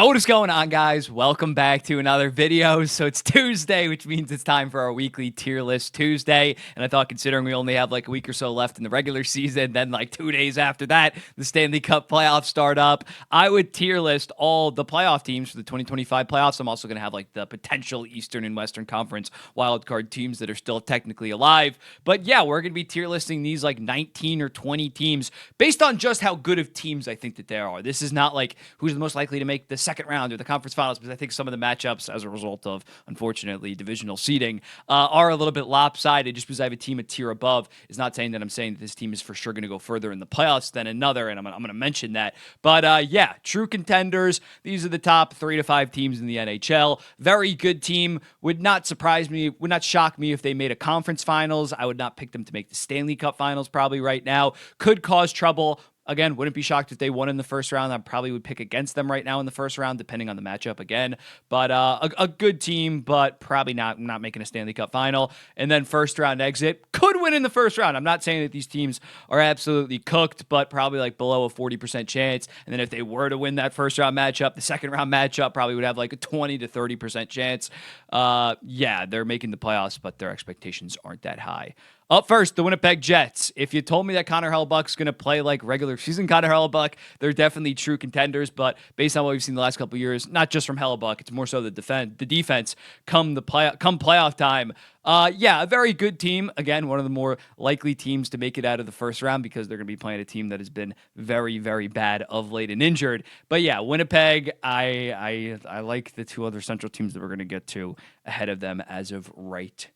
What is going on, guys? Welcome back to another video. So it's Tuesday, which means it's time for our weekly tier list Tuesday. And I thought, considering we only have like a week or so left in the regular season, then like 2 days after that, the Stanley Cup playoffs start up, I would tier list all the playoff teams for the 2025 playoffs. I'm also going to have like the potential Eastern and Western Conference wildcard teams that are still technically alive. But yeah, we're going to be tier listing these like 19 or 20 teams based on just how good of teams I think that they are. This is not like who's the most likely to make the second round or the conference finals, because I think some of the matchups, as a result of, unfortunately, divisional seeding, are a little bit lopsided. Just because I have a team a tier above is not saying that I'm saying that this team is for sure going to go further in the playoffs than another, and I'm going to mention that. But yeah, true contenders. These are the top 3 to 5 teams in the NHL. Very good team. Would not surprise me, would not shock me if they made a conference finals. I would not pick them to make the Stanley Cup finals probably right now. Could cause trouble. Again, wouldn't be shocked if they won in the first round. I probably would pick against them right now in the first round, depending on the matchup again. But a good team, but probably not making a Stanley Cup final. And then first round exit. Could win in the first round. I'm not saying that these teams are absolutely cooked, but probably like below a 40% chance. And then if they were to win that first round matchup, the second round matchup probably would have like a 20 to 30% chance. Yeah, they're making the playoffs, but their expectations aren't that high. Up first, the Winnipeg Jets. If you told me that Connor Hellebuyck's going to play like regular season Connor Hellebuyck, they're definitely true contenders. But based on what we've seen the last couple of years, not just from Hellebuyck, it's more so the defense come playoff time. Yeah, a very good team. Again, one of the more likely teams to make it out of the first round because they're going to be playing a team that has been very, very bad of late and injured. But yeah, Winnipeg, I like the 2 other Central teams that we're going to get to ahead of them as of right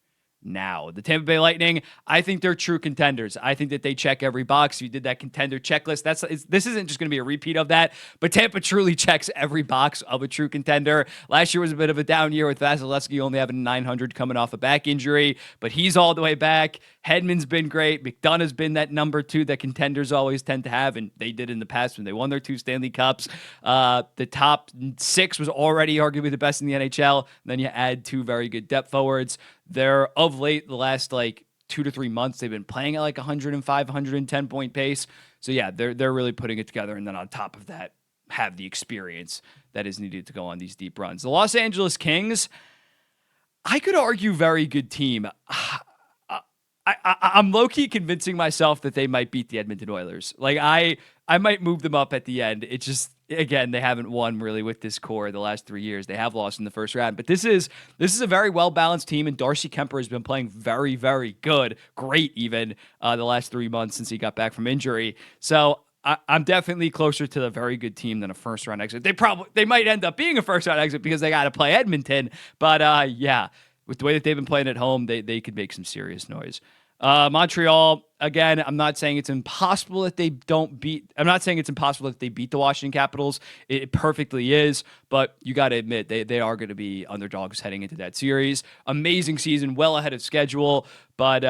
now. The Tampa Bay Lightning, I think they're true contenders. I think that they check every box. You did that contender checklist. This isn't just going to be a repeat of that, but Tampa truly checks every box of a true contender. Last year was a bit of a down year with Vasilevsky only having 900 coming off a back injury, but he's all the way back. Hedman's been great. McDonough's been that number 2 that contenders always tend to have, and they did in the past when they won their 2 Stanley Cups. The top 6 was already arguably the best in the NHL. Then you add 2 very good depth forwards. They're of late, the last like 2 to 3 months, they've been playing at like 105, 110 point pace. So yeah, they're really putting it together. And then on top of that, have the experience that is needed to go on these deep runs. The Los Angeles Kings, I could argue very good team. I'm low-key convincing myself that they might beat the Edmonton Oilers. Like I might move them up at the end. It just, again, they haven't won really with this core the last 3 years. They have lost in the first round, but this is a very well-balanced team, and Darcy Kemper has been playing very, very good, great even, the last 3 months since he got back from injury. So I'm definitely closer to the very good team than a first-round exit. They might end up being a first-round exit because they got to play Edmonton, but yeah, with the way that they've been playing at home, they could make some serious noise. Montreal, again, I'm not saying it's impossible that they beat the Washington Capitals. It perfectly is, but you got to admit they are going to be underdogs heading into that series. Amazing season, well ahead of schedule, but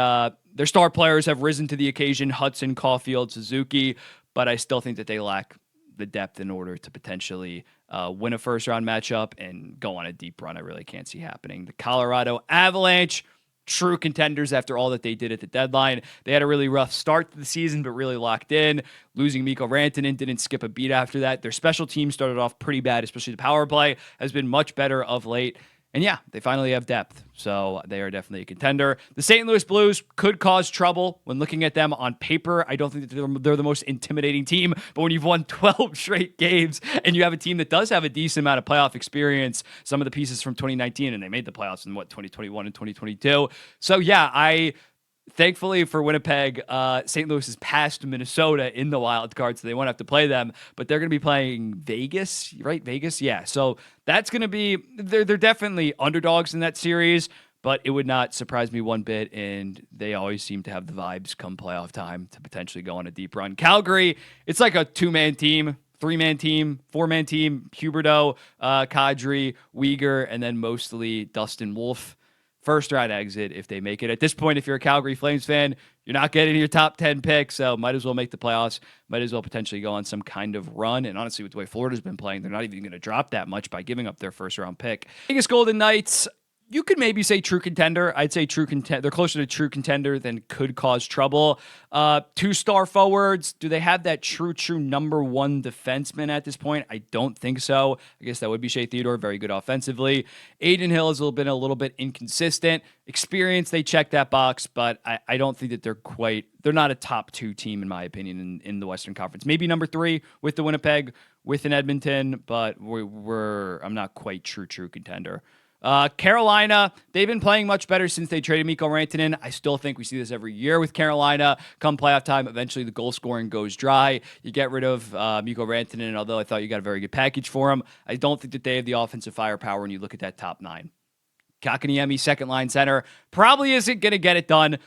their star players have risen to the occasion: Hudson, Caulfield, Suzuki, but I still think that they lack the depth in order to potentially win a first-round matchup and go on a deep run. I really can't see happening. The Colorado Avalanche, true contenders after all that they did at the deadline. They had a really rough start to the season, but really locked in. Losing Mikko Rantanen didn't skip a beat after that. Their special team started off pretty bad, especially the power play has been much better of late. And yeah, they finally have depth, so they are definitely a contender. The St. Louis Blues could cause trouble when looking at them on paper. I don't think that they're the most intimidating team, but when you've won 12 straight games and you have a team that does have a decent amount of playoff experience, some of the pieces from 2019, and they made the playoffs in 2021 and 2022. So yeah, thankfully for Winnipeg, St. Louis is past Minnesota in the wild card, so they won't have to play them. But they're going to be playing Vegas, right? Vegas, yeah. So that's going to be they're definitely underdogs in that series, but it would not surprise me one bit. And they always seem to have the vibes come playoff time to potentially go on a deep run. Calgary, it's like a 2-man team. 3-man team, 4-man team: Huberdeau, Kadri, Uyghur, and then mostly Dustin Wolf. First round exit if they make it. At this point, if you're a Calgary Flames fan, you're not getting your top 10 picks, so might as well make the playoffs. Might as well potentially go on some kind of run. And honestly, with the way Florida's been playing, they're not even going to drop that much by giving up their first round pick. Vegas Golden Knights, You could maybe say true contender. I'd say true contender. They're closer to true contender than could cause trouble. 2-star forwards. Do they have that true number one defenseman at this point? I don't think so. I guess that would be Shea Theodore. Very good offensively. Aiden Hill has been a little bit inconsistent. Experience, they check that box, but I don't think that they're not a top 2 team, in my opinion, in the Western Conference. Maybe number 3 with the Winnipeg, with an Edmonton, but I'm not quite true contender. Carolina, they've been playing much better since they traded Mikko Rantanen. I still think we see this every year with Carolina. Come playoff time, eventually the goal scoring goes dry. You get rid of Mikko Rantanen, although I thought you got a very good package for him. I don't think that they have the offensive firepower when you look at that top 9. Kakaniemi, second line center, probably isn't going to get it done.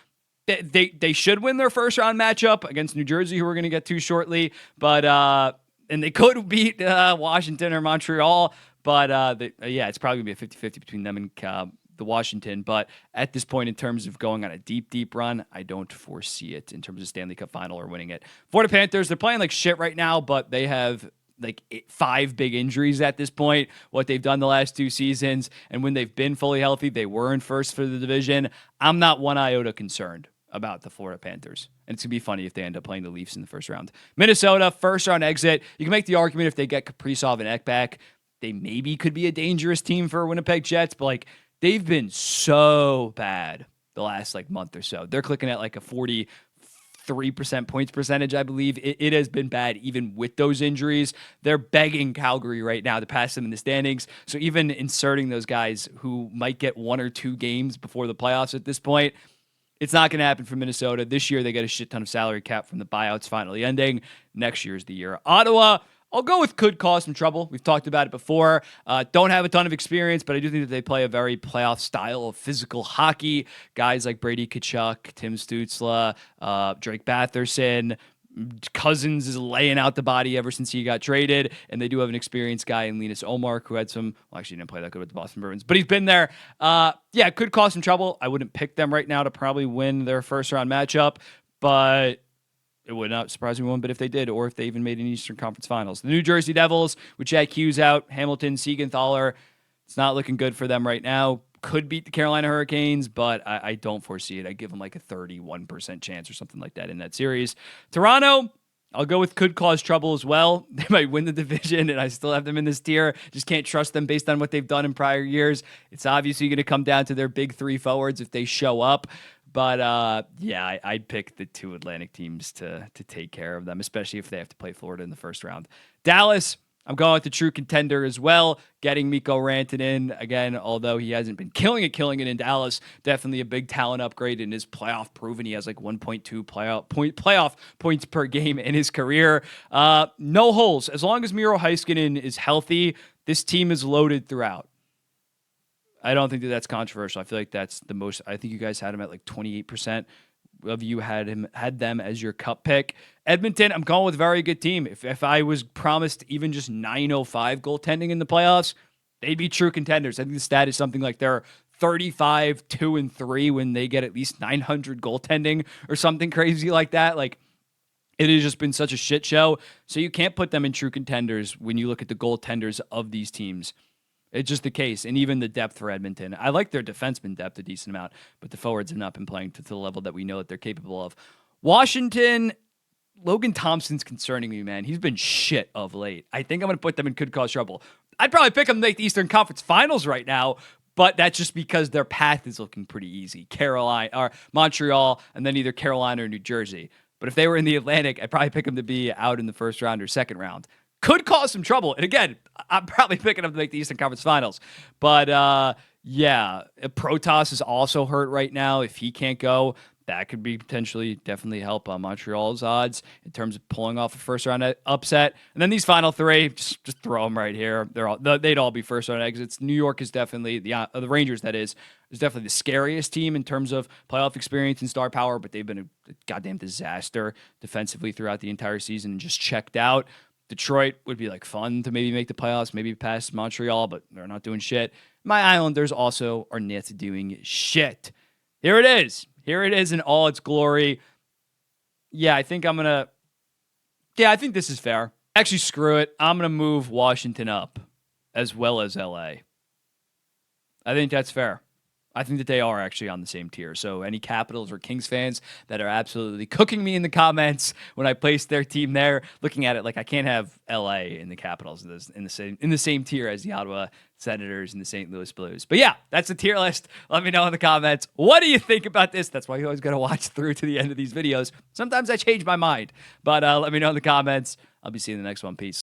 They should win their first round matchup against New Jersey, who we're going to get to shortly, but and they could beat Washington or Montreal. But, it's probably going to be a 50-50 between them and the Washington. But at this point, in terms of going on a deep run, I don't foresee it in terms of Stanley Cup final or winning it. Florida Panthers, they're playing like shit right now, but they have like 5 big injuries at this point, what they've done the last 2 seasons. And when they've been fully healthy, they were in first for the division. I'm not one iota concerned about the Florida Panthers. And it's going to be funny if they end up playing the Leafs in the first round. Minnesota, first round exit. You can make the argument if they get Kaprizov and Ek back, they maybe could be a dangerous team for Winnipeg Jets, but like they've been so bad the last like month or so. They're clicking at like a 43% points percentage, I believe. It has been bad even with those injuries. They're begging Calgary right now to pass them in the standings. So even inserting those guys who might get 1 or 2 games before the playoffs at this point, it's not going to happen for Minnesota. This year, they get a shit ton of salary cap from the buyouts finally ending. Next year is the year. Ottawa, I'll go with could cause some trouble. We've talked about it before. Don't have a ton of experience, but I do think that they play a very playoff style of physical hockey. Guys like Brady Tkachuk, Tim Stützle, Drake Batherson. Cousins is laying out the body ever since he got traded, and they do have an experienced guy in Linus Ullmark who had some, well, actually he didn't play that good with the Boston Bruins, but he's been there. It could cause some trouble. I wouldn't pick them right now to probably win their first round matchup, but it would not surprise me one bit if they did, or if they even made an Eastern Conference Finals. The New Jersey Devils, with Jack Hughes out, Hamilton, Siegenthaler, it's not looking good for them right now. Could beat the Carolina Hurricanes, but I don't foresee it. I give them like a 31% chance or something like that in that series. Toronto, I'll go with could cause trouble as well. They might win the division, and I still have them in this tier. Just can't trust them based on what they've done in prior years. It's obviously going to come down to their big 3 forwards if they show up. But, I'd pick the 2 Atlantic teams to take care of them, especially if they have to play Florida in the first round. Dallas, I'm going with the true contender as well, getting Mikko Rantanen. Again, although he hasn't been killing it in Dallas, definitely a big talent upgrade in his playoff proven. He has like 1.2 playoff points per game in his career. No holes. As long as Miro Heiskanen is healthy, this team is loaded throughout. I don't think that that's controversial. I feel like that's the most. I think you guys had him at like 28% of you had them as your cup pick. Edmonton, I'm going with a very good team. If I was promised even just 905 goaltending in the playoffs, they'd be true contenders. I think the stat is something like they're 35-2-3 when they get at least 900 goaltending or something crazy like that. Like, it has just been such a shit show. So you can't put them in true contenders when you look at the goaltenders of these teams. It's just the case. And even the depth for Edmonton. I like their defenseman depth a decent amount, but the forwards have not been playing to the level that we know that they're capable of. Washington, Logan Thompson's concerning me, man. He's been shit of late. I think I'm going to put them in could cause trouble. I'd probably pick them to make the Eastern Conference Finals right now, but that's just because their path is looking pretty easy. Carolina or Montreal, and then either Carolina or New Jersey. But if they were in the Atlantic, I'd probably pick them to be out in the first round or second round. Could cause some trouble. And again, I'm probably picking them to make the Eastern Conference Finals. But Protas is also hurt right now. If he can't go, that could be definitely help Montreal's odds in terms of pulling off a first round upset. And then these final 3, just throw them right here. They'd all be first round exits. New York is definitely the Rangers. That is definitely the scariest team in terms of playoff experience and star power. But they've been a goddamn disaster defensively throughout the entire season and just checked out. Detroit would be like fun to maybe make the playoffs, maybe past Montreal, but they're not doing shit. My Islanders also are not doing shit. Here it is. Here it is in all its glory. I think this is fair. Actually, screw it. I'm going to move Washington up as well as LA. I think that's fair. I think that they are actually on the same tier. So any Capitals or Kings fans that are absolutely cooking me in the comments when I place their team there, looking at it like I can't have LA in the Capitals in the same tier as the Ottawa Senators and the St. Louis Blues. But yeah, that's the tier list. Let me know in the comments. What do you think about this? That's why you always got to watch through to the end of these videos. Sometimes I change my mind, but let me know in the comments. I'll be seeing you in the next one. Peace.